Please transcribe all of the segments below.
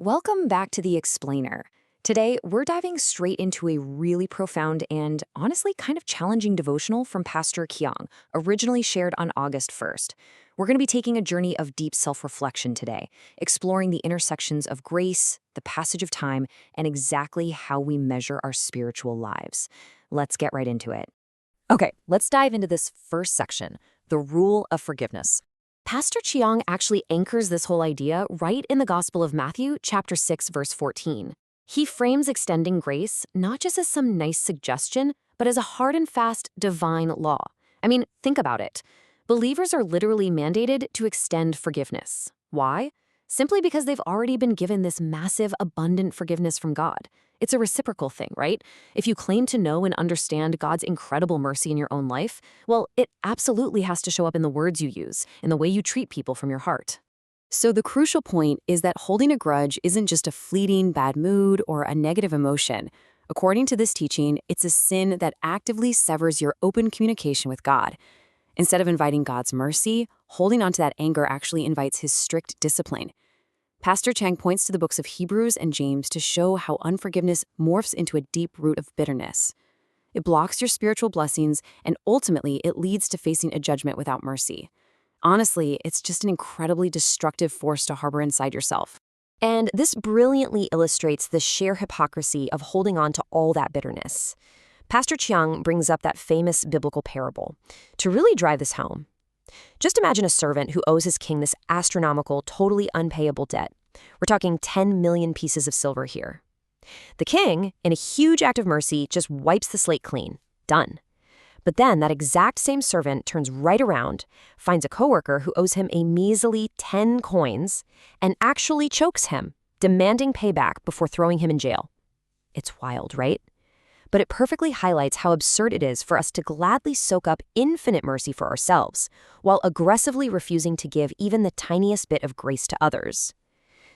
Welcome back to The Explainer. Today, we're diving straight into a really profound and honestly kind of challenging devotional from Pastor Kyung, originally shared on August 1st. We're going to be taking a journey of deep self-reflection today, exploring the intersections of grace, the passage of time, and exactly how we measure our spiritual lives. Let's get right into it. Okay, let's dive into this first section, the rule of forgiveness. Pastor Chiang actually anchors this whole idea right in the Gospel of Matthew, chapter 6, verse 14. He frames extending grace not just as some nice suggestion, but as a hard and fast divine law. I mean, think about it. Believers are literally mandated to extend forgiveness. Why? Simply because they've already been given this massive, abundant forgiveness from God. It's a reciprocal thing, right? If you claim to know and understand God's incredible mercy in your own life, well, it absolutely has to show up in the words you use, in the way you treat people from your heart. So the crucial point is that holding a grudge isn't just a fleeting bad mood or a negative emotion. According to this teaching, it's a sin that actively severs your open communication with God. Instead of inviting God's mercy, holding on to that anger actually invites his strict discipline. Pastor Chang points to the books of Hebrews and James to show how unforgiveness morphs into a deep root of bitterness. It blocks your spiritual blessings, and ultimately, it leads to facing a judgment without mercy. Honestly, it's just an incredibly destructive force to harbor inside yourself. And this brilliantly illustrates the sheer hypocrisy of holding on to all that bitterness. Pastor Chiang brings up that famous biblical parable to really drive this home. Just imagine a servant who owes his king this astronomical, totally unpayable debt. We're talking 10 million pieces of silver here. The king, in a huge act of mercy, just wipes the slate clean. Done. But then that exact same servant turns right around, finds a coworker who owes him a measly 10 coins, and actually chokes him, demanding payback before throwing him in jail. It's wild, right? But it perfectly highlights how absurd it is for us to gladly soak up infinite mercy for ourselves, while aggressively refusing to give even the tiniest bit of grace to others.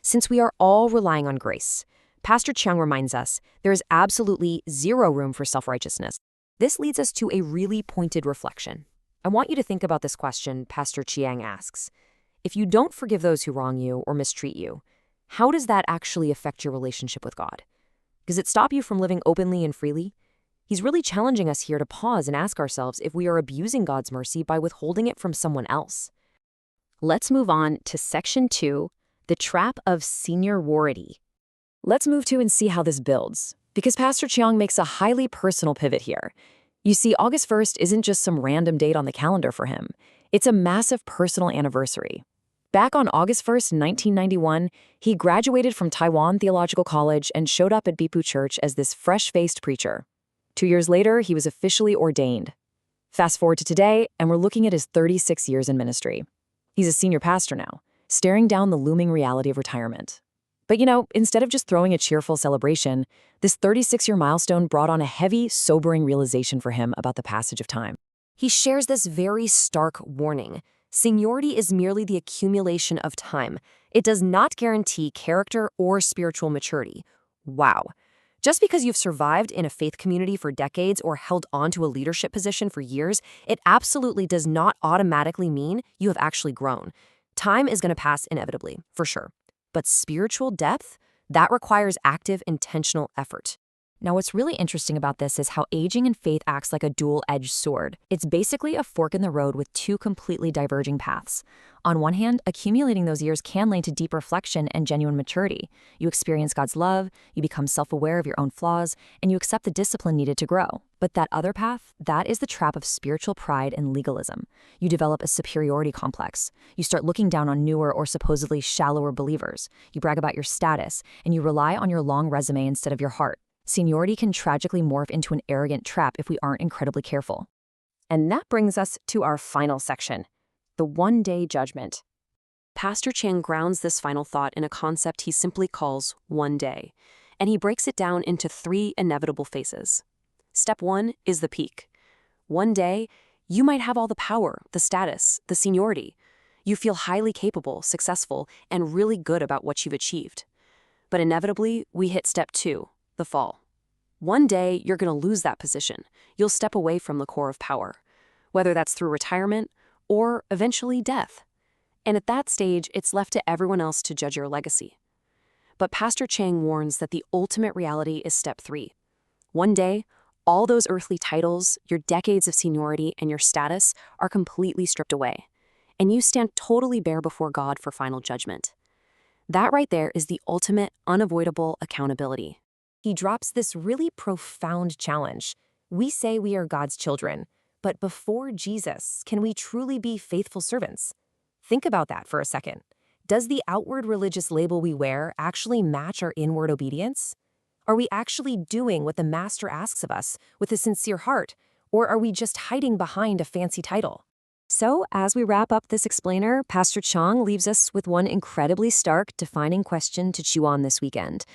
Since we are all relying on grace, Pastor Chiang reminds us there is absolutely zero room for self-righteousness. This leads us to a really pointed reflection. I want you to think about this question Pastor Chiang asks. If you don't forgive those who wrong you or mistreat you, how does that actually affect your relationship with God? Does it stop you from living openly and freely? He's really challenging us here to pause and ask ourselves if we are abusing God's mercy by withholding it from someone else. Let's move on to Section 2, the trap of seniority. Let's move to and see how this builds, because Pastor Chiang makes a highly personal pivot here. You see, August 1st isn't just some random date on the calendar for him. It's a massive personal anniversary. Back on August 1st, 1991, he graduated from Taiwan Theological College and showed up at Bipu Church as this fresh-faced preacher. 2 years later, he was officially ordained. Fast forward to today, and we're looking at his 36 years in ministry. He's a senior pastor now, staring down the looming reality of retirement. But instead of just throwing a cheerful celebration, this 36-year milestone brought on a heavy, sobering realization for him about the passage of time. He shares this very stark warning. Seniority is merely the accumulation of time. It does not guarantee character or spiritual maturity. Wow. Just because you've survived in a faith community for decades or held on to a leadership position for years, it absolutely does not automatically mean you have actually grown. Time is going to pass inevitably, for sure. But spiritual depth, that requires active, intentional effort. Now, what's really interesting about this is how aging in faith acts like a dual-edged sword. It's basically a fork in the road with two completely diverging paths. On one hand, accumulating those years can lead to deep reflection and genuine maturity. You experience God's love, you become self-aware of your own flaws, and you accept the discipline needed to grow. But that other path, that is the trap of spiritual pride and legalism. You develop a superiority complex. You start looking down on newer or supposedly shallower believers. You brag about your status, and you rely on your long resume instead of your heart. Seniority can tragically morph into an arrogant trap if we aren't incredibly careful. And that brings us to our final section, the one-day judgment. Pastor Chang grounds this final thought in a concept he simply calls one day, and he breaks it down into 3 inevitable phases. Step 1 is the peak. One day, you might have all the power, the status, the seniority. You feel highly capable, successful, and really good about what you've achieved. But inevitably, we hit step 2. The fall. One day, you're going to lose that position. You'll step away from the core of power, whether that's through retirement or eventually death. And at that stage, it's left to everyone else to judge your legacy. But Pastor Chang warns that the ultimate reality is step 3. One day, all those earthly titles, your decades of seniority, and your status are completely stripped away, and you stand totally bare before God for final judgment. That right there is the ultimate, unavoidable accountability. He drops this really profound challenge. We say we are God's children, but before Jesus, can we truly be faithful servants? Think about that for a second. Does the outward religious label we wear actually match our inward obedience? Are we actually doing what the Master asks of us with a sincere heart, or are we just hiding behind a fancy title? So, as we wrap up this explainer, Pastor Chang leaves us with one incredibly stark, defining question to chew on this weekend.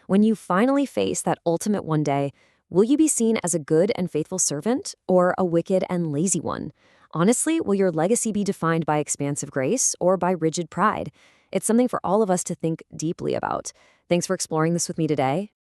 When you finally face that ultimate one day, will you be seen as a good and faithful servant, or a wicked and lazy one? Honestly, will your legacy be defined by expansive grace or by rigid pride? It's something for all of us to think deeply about. Thanks for exploring this with me today.